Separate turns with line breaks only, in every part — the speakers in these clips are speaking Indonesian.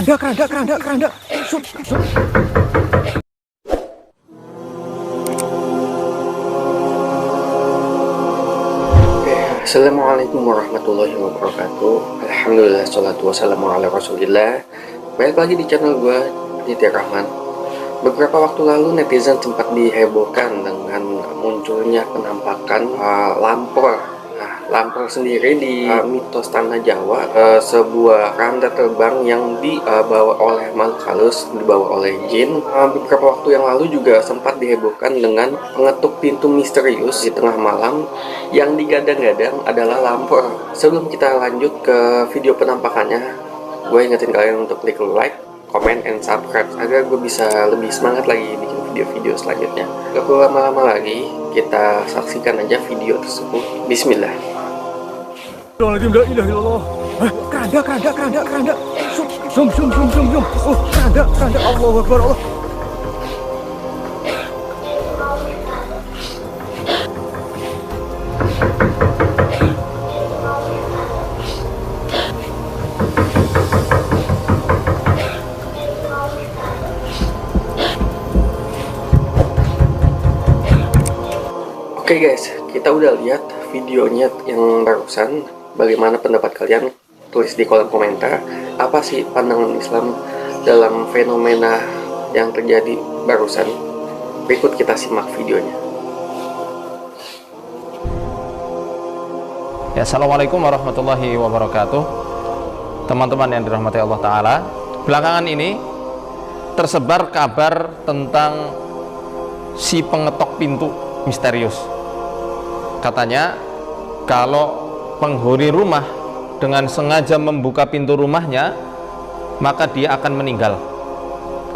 Keranda. Sup.
Assalamualaikum warahmatullahi wabarakatuh. Alhamdulillah, salatu wassalamu ala rasulillah. Balik lagi di channel gue, Nitya Rahman. Beberapa waktu lalu netizen sempat dihebohkan dengan munculnya penampakan lampor. Lampor sendiri di mitos tanah Jawa, sebuah keranda terbang yang dibawa oleh makhluk halus, dibawa oleh jin. Beberapa waktu yang lalu juga sempat dihebohkan dengan pengetuk pintu misterius di tengah malam yang digadang-gadang adalah lampor. Sebelum kita lanjut ke video penampakannya, gue ingetin kalian untuk klik like, comment, and subscribe agar gue bisa lebih semangat lagi bikin video-video selanjutnya. Gak perlu lama-lama lagi, kita saksikan aja video tersebut. Bismillah.
La ilaha illallah. Keranda. Sum. Oh, keranda. Allahu Akbar. Allah.
Oke guys, kita udah lihat videonya yang barusan. Bagaimana pendapat kalian? Tulis di kolom komentar. Apa sih pandangan Islam dalam fenomena yang terjadi barusan? Berikut kita simak videonya.
Ya, assalamualaikum warahmatullahi wabarakatuh. Teman-teman yang dirahmati Allah Ta'ala, belakangan ini tersebar kabar tentang si pengetok pintu misterius. Katanya kalau penghuni rumah dengan sengaja membuka pintu rumahnya, maka dia akan meninggal.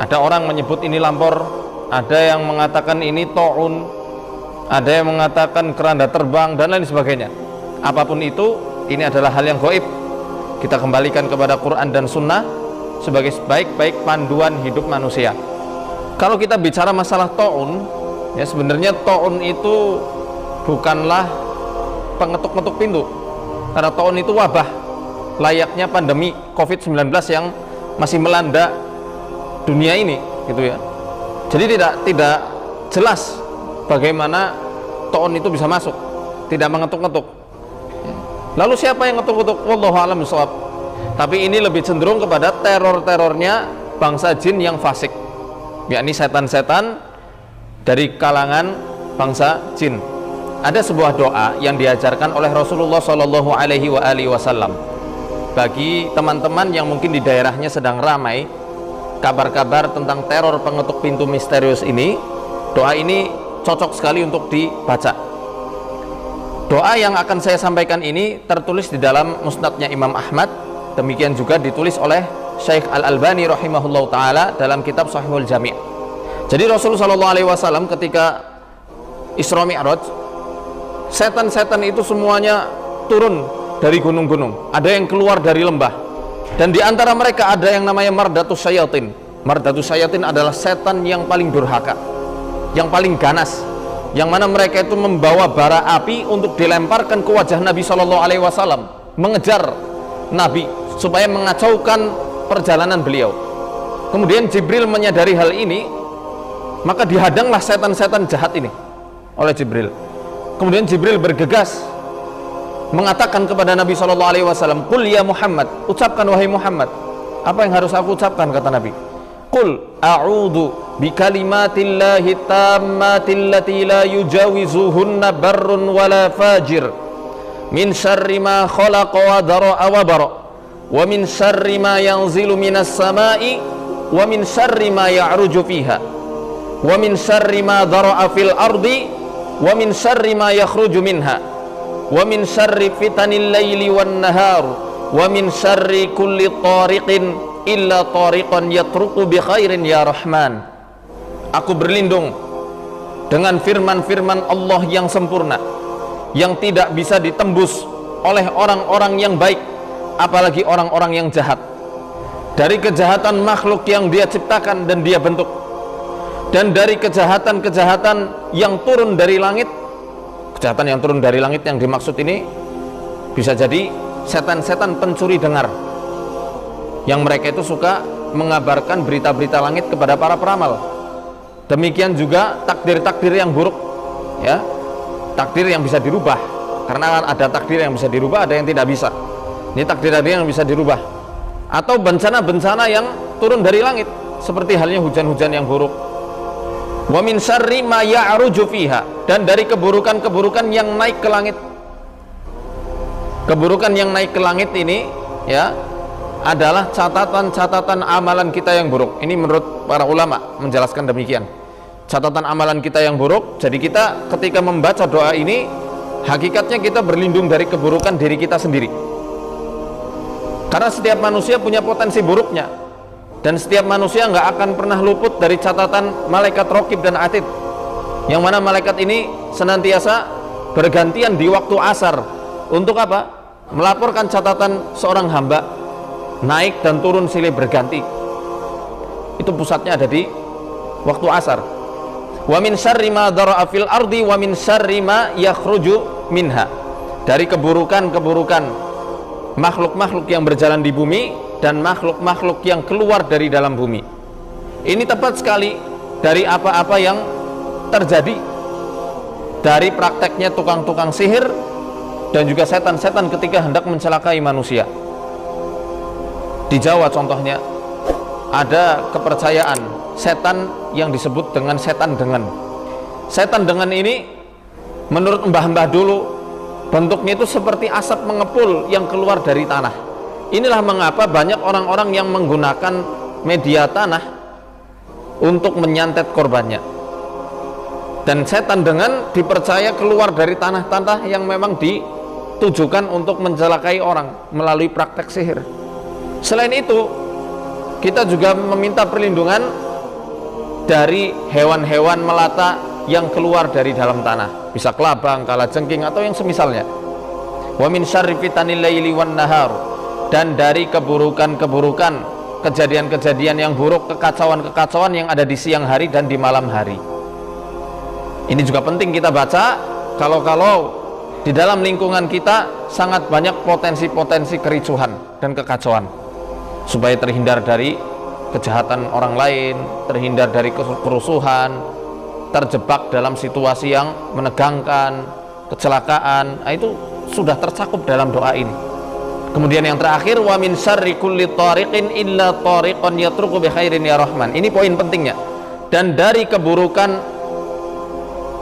Ada orang menyebut ini lampor, ada yang mengatakan ini ta'un, ada yang mengatakan keranda terbang, dan lain sebagainya. Apapun itu, ini adalah hal yang gaib. Kita kembalikan kepada Quran dan Sunnah sebagai sebaik-baik panduan hidup manusia. Kalau kita bicara masalah ta'un, ya sebenarnya ta'un itu bukanlah pengetuk-ngetuk pintu, karena ta'un itu wabah layaknya pandemi COVID-19 yang masih melanda dunia ini, gitu ya. Jadi tidak jelas bagaimana ta'un itu bisa masuk, tidak mengetuk-ngetuk. Lalu siapa yang ngetuk-ngetuk? Wallahu a'lam bishawab. Tapi ini lebih cenderung kepada teror-terornya bangsa jin yang fasik, yakni setan-setan dari kalangan bangsa jin. Ada sebuah doa yang diajarkan oleh Rasulullah Shallallahu Alaihi Wasallam bagi teman-teman yang mungkin di daerahnya sedang ramai kabar-kabar tentang teror pengetuk pintu misterius ini. Doa ini cocok sekali untuk dibaca. Doa yang akan saya sampaikan ini tertulis di dalam musnadnya Imam Ahmad, demikian juga ditulis oleh Syekh Al-Albani rahimahullah ta'ala dalam kitab Sahihul Jami'. Jadi Rasulullah Shallallahu Alaihi Wasallam ketika Isra Mi'raj, setan-setan itu semuanya turun dari gunung-gunung, ada yang keluar dari lembah, dan di antara mereka ada yang namanya Mardatus Syayatin. Mardatus Syayatin adalah setan yang paling durhaka, yang paling ganas, yang mana mereka itu membawa bara api untuk dilemparkan ke wajah Nabi Shallallahu Alaihi Wasallam, mengejar Nabi supaya mengacaukan perjalanan beliau. Kemudian Jibril menyadari hal ini, maka dihadanglah setan-setan jahat ini oleh Jibril. Kemudian Jibril bergegas mengatakan kepada Nabi Shallallahu Alaihi Wasallam, "Qul ya Muhammad," ucapkan wahai Muhammad. Apa yang harus aku ucapkan, kata Nabi? "Qul a'udzu bikalimatillahi tammatil lati la yujawizuhunna barrun wala fajir min syarri ma khalaqa wa dara'a wa bara wa min syarri ma yanzilu minas sama'i wa min syarri ma ya'ruju fiha wa min syarri ma dara'a fil ardi wa min syarri ma yakhruju minha wa min syarri fitanil laili wan nahar wa min syarri kulli tariqin illa tariqan yatruqu bi khairin ya Rahman." Aku berlindung dengan firman-firman Allah yang sempurna, yang tidak bisa ditembus oleh orang-orang yang baik, apalagi orang-orang yang jahat, dari kejahatan makhluk yang Dia ciptakan dan Dia bentuk, dan dari kejahatan-kejahatan yang turun dari langit. Kejahatan yang turun dari langit yang dimaksud ini bisa jadi setan-setan pencuri dengar, yang mereka itu suka mengabarkan berita-berita langit kepada para peramal. Demikian juga takdir-takdir yang buruk, ya, takdir yang bisa dirubah, karena ada takdir yang bisa dirubah, ada yang tidak bisa. Ini takdir-takdir yang bisa dirubah. Atau bencana-bencana yang turun dari langit, seperti halnya hujan-hujan yang buruk. Wa min syarri ma ya'ruju fiha, dan dari keburukan-keburukan yang naik ke langit. Keburukan yang naik ke langit ini, ya, adalah catatan-catatan amalan kita yang buruk. Ini menurut para ulama menjelaskan demikian. Catatan amalan kita yang buruk. Jadi kita ketika membaca doa ini, hakikatnya kita berlindung dari keburukan diri kita sendiri. Karena setiap manusia punya potensi buruknya, dan setiap manusia nggak akan pernah luput dari catatan malaikat raqib dan atid, yang mana malaikat ini senantiasa bergantian di waktu asar. Untuk apa? Melaporkan catatan seorang hamba, naik dan turun silih berganti. Itu pusatnya ada di waktu asar. Wa min syarri ma dhara'a fil ardi wa min syarri ma yakhruju minha, dari keburukan-keburukan makhluk-makhluk yang berjalan di bumi dan makhluk-makhluk yang keluar dari dalam bumi. Ini tepat sekali dari apa-apa yang terjadi dari prakteknya tukang-tukang sihir dan juga setan-setan ketika hendak mencelakai manusia. Di Jawa contohnya ada kepercayaan setan yang disebut dengan setan dengan. Setan dengan ini menurut mbah-mbah dulu bentuknya itu seperti asap mengepul yang keluar dari tanah. Inilah mengapa banyak orang-orang yang menggunakan media tanah untuk menyantet korbannya. Dan setan dengan dipercaya keluar dari tanah-tanah yang memang ditujukan untuk mencelakai orang melalui praktek sihir. Selain itu, kita juga meminta perlindungan dari hewan-hewan melata yang keluar dari dalam tanah, bisa kelabang, kalajengking, atau yang semisalnya. Wa min syarri fitanil laili wan nahar, dan dari keburukan-keburukan, kejadian-kejadian yang buruk, kekacauan-kekacauan yang ada di siang hari dan di malam hari. Ini juga penting kita baca kalau di dalam lingkungan kita sangat banyak potensi-potensi kericuhan dan kekacauan, supaya terhindar dari kejahatan orang lain, terhindar dari kerusuhan, terjebak dalam situasi yang menegangkan, kecelakaan. Nah, itu sudah tercakup dalam doa ini. Kemudian yang terakhir, wa min syarri kulli tariqin illa tariqan yatruku bi khairin ya rahman. Ini poin pentingnya. Dan dari keburukan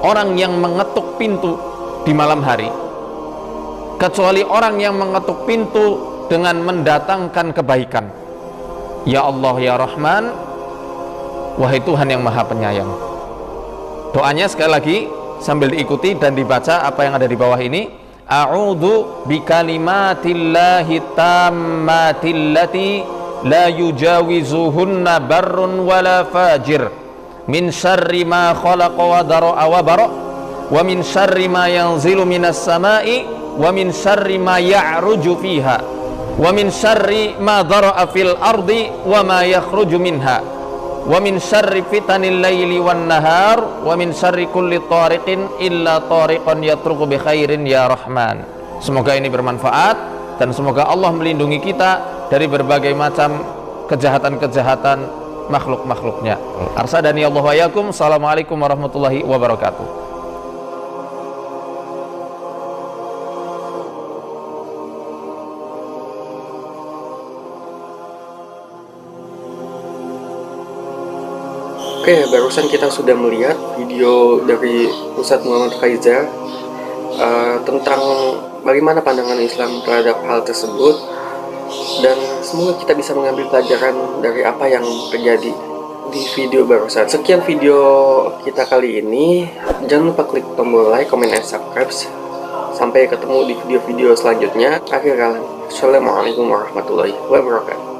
orang yang mengetuk pintu di malam hari, kecuali orang yang mengetuk pintu dengan mendatangkan kebaikan. Ya Allah ya Rahman, wahai Tuhan yang Maha Penyayang. Doanya sekali lagi sambil diikuti dan dibaca apa yang ada di bawah ini. A'udzu bikalimatillahi tammatillati la yujawizuhunna barrun wala fajir min syarri ma khalaqa wa dara'a wa bara' wa min syarri ma yanzilu minas sama'i wa min syarri ma ya'ruju fiha wa min syarri ma dhara'a fil ardi wa ma yakhruju minha wa min syarri fitanil laili wan nahar wa min syarri kulli tariqin illa tariqan yatruku bi khairin ya rahman. Semoga ini bermanfaat dan semoga Allah melindungi kita dari berbagai macam kejahatan-kejahatan makhluk-makhluknya. Arsadani Allah wa yakum. Assalamualaikum warahmatullahi wabarakatuh.
Oke, barusan kita sudah melihat video dari Ustadz Muhammad Faizal tentang bagaimana pandangan Islam terhadap hal tersebut, dan semoga kita bisa mengambil pelajaran dari apa yang terjadi di video barusan. Sekian video kita kali ini. Jangan lupa klik tombol like, comment, and subscribe. Sampai ketemu di video-video selanjutnya. Akhir kalam, assalamualaikum warahmatullahi wabarakatuh.